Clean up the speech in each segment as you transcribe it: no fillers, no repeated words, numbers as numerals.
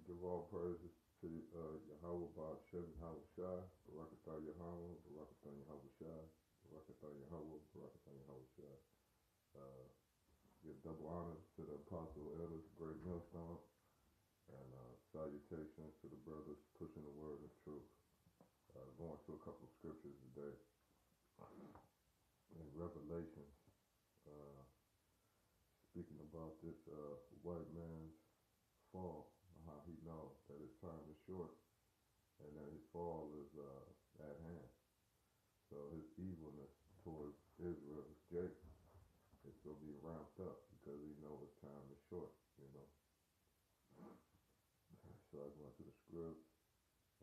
Give all praises to Yahweh Ba'Shem Yahweh Shai, Barakatah Yahweh, Barakatah Yahweh Shai, Barakatah Yahweh, Barakatah Yahweh Shai. Give double honor to the apostle elders, great millstone, and salutations to the brothers pushing the word of truth. Going to a couple of scriptures today in Revelations, uh, speaking about this white man's fall, how he knows that his time is short and that his fall is at hand. So his evilness towards Israel, Jacob, is going to be ramped up because he knows his time is short, you know. So I went to the script.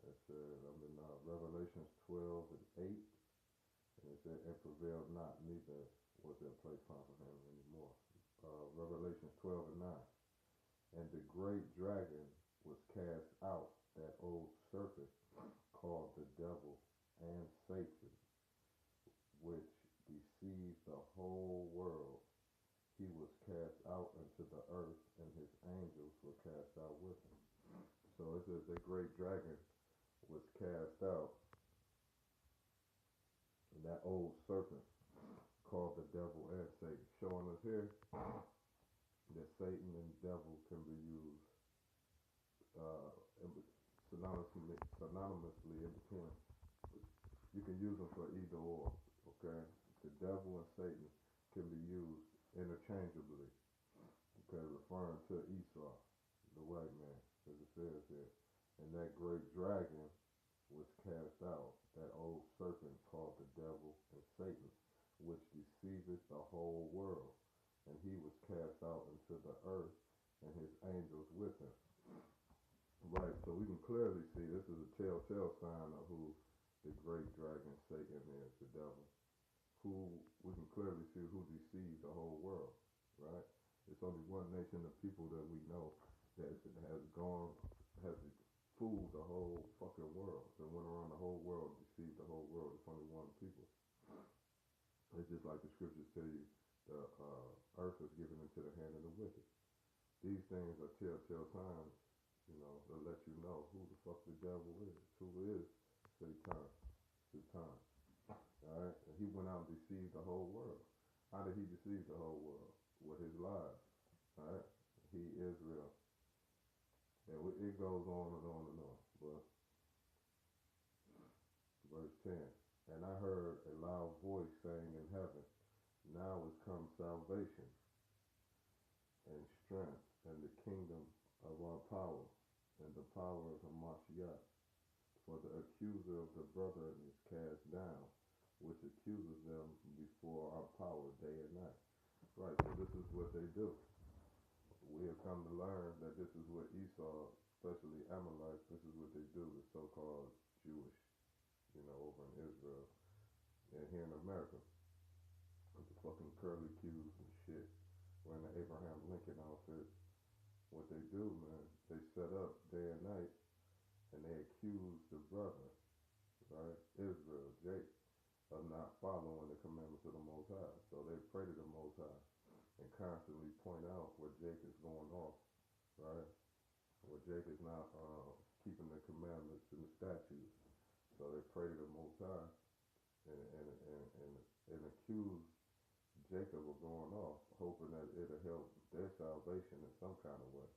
It said, I'm in Revelations 12 and 8, and it said, and prevailed not, neither was there a place found for him anymore. Revelations 12 and 9. And the great dragon was cast out, that old serpent called the devil and Satan, which deceived the whole world. He was cast out into the earth, and his angels were cast out with him. So it says the great dragon was cast out, and that old serpent called the devil and Satan, showing us here that Satan and devil can be used synonymously in between. You can use them for either or, okay? The devil and Satan can be used interchangeably, okay, referring to Esau, the white man, as it says here. And that great dragon was cast out, that old serpent called the devil and Satan, which deceiveth the whole world. And he was cast out into the earth, and his angels with him. Right, so we can clearly see this is a telltale sign of who the great dragon Satan is, the devil. Who we can clearly see who deceived the whole world, right? It's only one nation of people that we know that has fooled the whole fucking world. That went around the whole world, deceived the whole world. It's only one people. It's just like the scriptures tell you, the earth was given into the hand of the wicked. These things are telltale signs, you know, to let you know who the fuck the devil is. Who is Satan? Satan. Alright? And he went out and deceived the whole world. How did he deceive the whole world? With his lies. Alright? He, Israel. And it goes on and on and on. But, verse 10. And I heard a loud voice saying in heaven, now is come salvation and strength and the kingdom of our power and the power of Hamashiach. For the accuser of the brethren is cast down, which accuses them before our power day and night. Right, so this is what they do. We have come to learn that this is what Esau, especially Amalekites, this is what they do, the so-called Jewish, you know, over in Israel and here in America. With the fucking curly cues and shit, wearing the Abraham Lincoln outfit. What they do, man, they set up day and night, and they accuse the brother, right, Israel, Jake, of not following the commandments of the Most High. So they pray to the Most High and constantly point out where Jake is going off, right? Where Jake is not keeping the commandments and the statutes. So they pray to the Most High and accuse Jacob of going off, hoping that it'll help their salvation in some kind of way.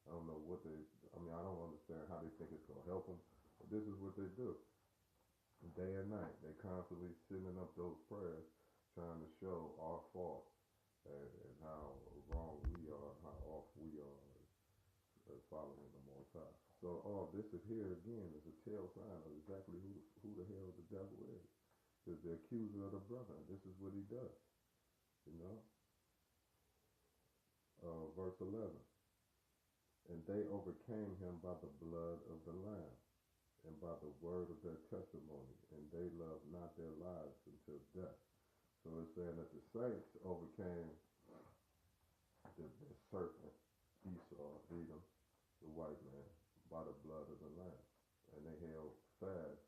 I don't know what I don't understand how they think it's going to help them, but this is what they do. Day and night, they constantly sending up those prayers, trying to show our fault and how wrong we are, how off we are as following the Most High. So all this is here again is a tell sign of exactly who the hell the devil is. Is the accuser of the brother. This is what he does. You know? Verse 11. And they overcame him by the blood of the Lamb and by the word of their testimony, and they loved not their lives until death. So it's saying that the saints overcame the serpent, Esau, Edom, the white man, by the blood of the Lamb. And they held fast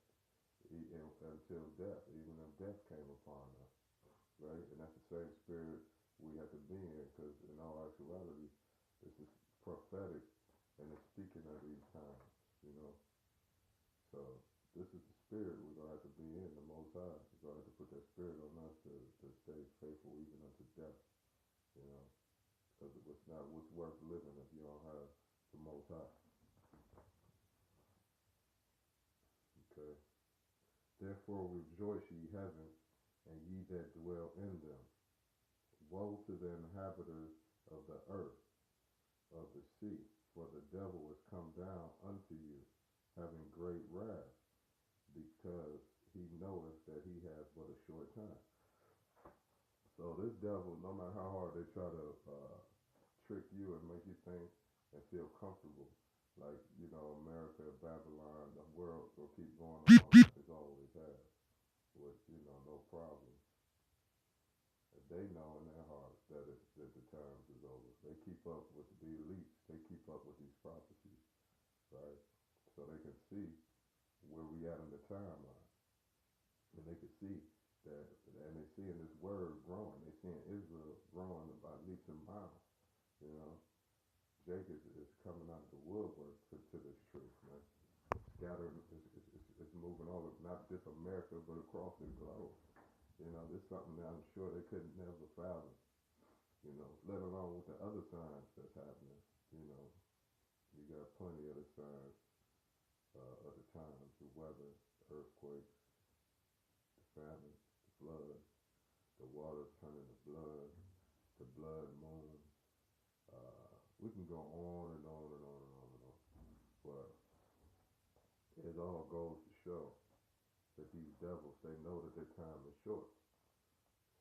until death, even if death came upon them. Right? And that's the same spirit we have to be in, because in all actuality, this is prophetic and it's speaking at these times, you know. So this is the spirit we're gonna have to be in, the Most High. We're gonna have to put that spirit on us to stay faithful even unto death, you know. Because what's worth living if you don't have the Most High. Okay. Therefore rejoice ye heaven, and ye that dwell in them. Woe to the inhabitants of the earth, of the sea, for the devil is come down unto you, having great wrath, because he knoweth that he has but a short time. So this devil, no matter how hard they try to trick you and make you think and feel comfortable, like, you know, America, Babylon, the world will keep going on like it's always has, with, you know, no problem. And they know in their hearts that the times is over. They keep up with the elites. They keep up with these prophecies, right? So they can see where we at in the timeline, and they can see that, and they seeing this word growing. They seeing Israel growing by leaps and bounds. You know, Jacob is coming out of the woodwork to this truth, man. Scattering, it's moving all of, not just America, but across the globe. You know, this is something that I'm sure they couldn't never fathom. You know, let alone with the other signs that's happening. You know, you got plenty of the signs of the times, the weather, earthquakes, the famine, the flood, the waters turning to blood, the blood moon. We can go on and on and on and on and on. But it all goes to show that these devils, they know that their time is short.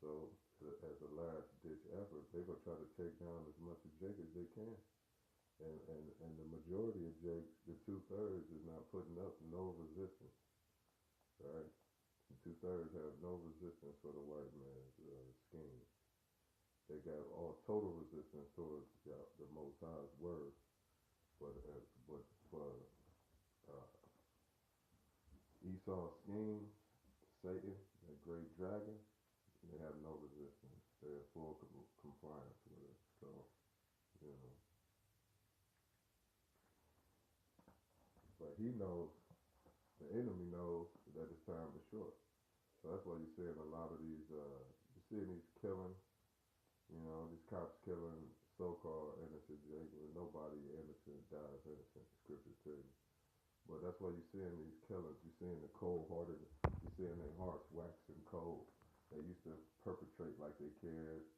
So as a last ditch effort, they're going to try to take down as much of Jake as they can. And the majority of Jake, the 2/3, is not putting up no resistance, right? The 2/3 have no resistance for the white man's scheme. They got all total resistance towards the Most High's word, but for uh, Esau's scheme, Satan, that great dragon, they have no resistance. They're full compliance with it. So, you know, but he knows, the enemy knows that his time is short. So that's why you're seeing a lot of these, you're seeing these killings, you know, these cops killing so-called innocent Jacob. Nobody innocent dies innocent, the scriptures tell you. But that's why you're seeing these killers. You're seeing the cold-hearted, you're seeing their hearts waxing cold. They used to perpetrate like they cared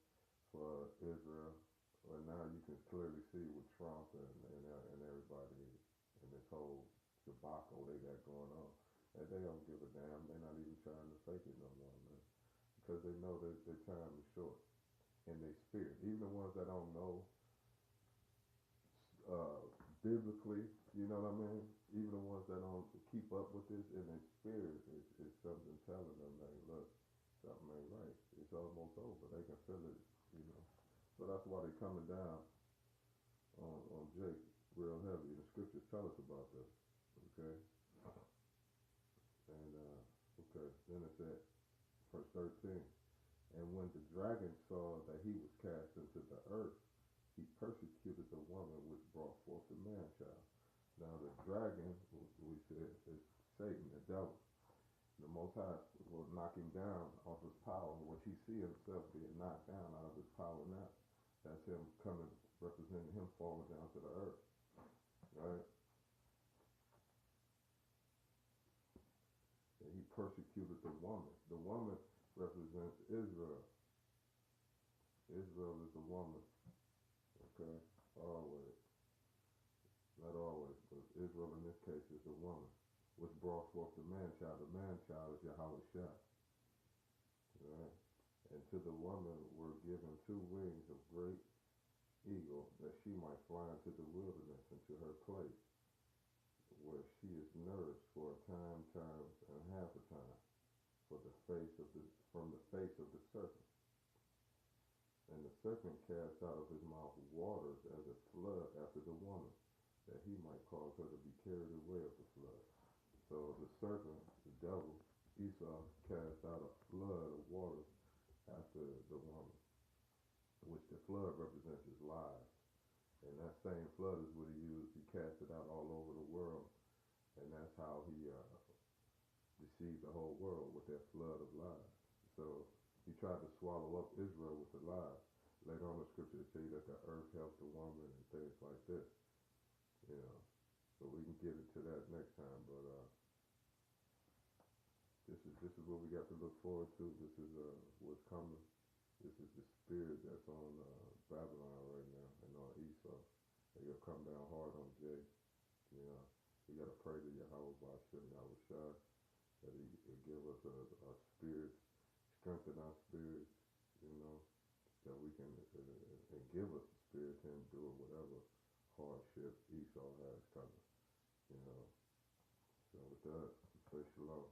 for Israel. But now you can clearly see with Trump and everybody and this whole debacle they got going on, that they don't give a damn. They're not even trying to fake it no more, man. Because they know that their time is short. And they spirit. Even the ones that don't know biblically, you know what I mean? Even the ones that don't keep up with this in their spirit is something telling them, like, look, something ain't right. It's almost over. They can feel it, you know. So that's why they're coming down on Jake real heavy. The scriptures tell us about this. Okay? And okay, then it said, verse 13. And when the dragon saw that he was cast into the earth, he persecuted the woman which brought forth the man child. Now the dragon, we said, is Satan, the devil. The Most High will knock him down off his power, which he see himself being knocked down out of his power now. That's him coming, representing him falling down to the earth, right? And he persecuted the woman. The woman represents Israel. Israel is the woman, okay? Always. Not always, but Israel in this case is the woman, which brought forth the man child. The man child is Yahweh Shah. Right? And to the woman were given 2 wings of great eagle, that she might fly into the wilderness, into her place, where she is nourished for a time, times, and half a time, from the face of the serpent. And the serpent cast out of his mouth waters as a flood after the woman, that he might cause her to be carried away of the flood. So the serpent, the devil, Esau, cast out a flood of water after the woman, which the flood represents his lies. And that same flood is what he used. He cast it out all over the world, and that's how he deceived the whole world with that flood of lies. So he tried to swallow up Israel with the lies. Later on, the scriptures tell you that the earth helped the woman and things like this. You know, so we can get into that next time. But this is what we got to look forward to. This is what's coming. This is the spirit that's on Babylon right now and on Esau. They're gonna come down hard on Jay. You know, we gotta pray to Yahweh Bashim Yahushua that he give us a spirit, strengthen our spirits. You know, that we can and give us the spirit to endure whatever hardship Esau has coming. You know, so with that, say shalom.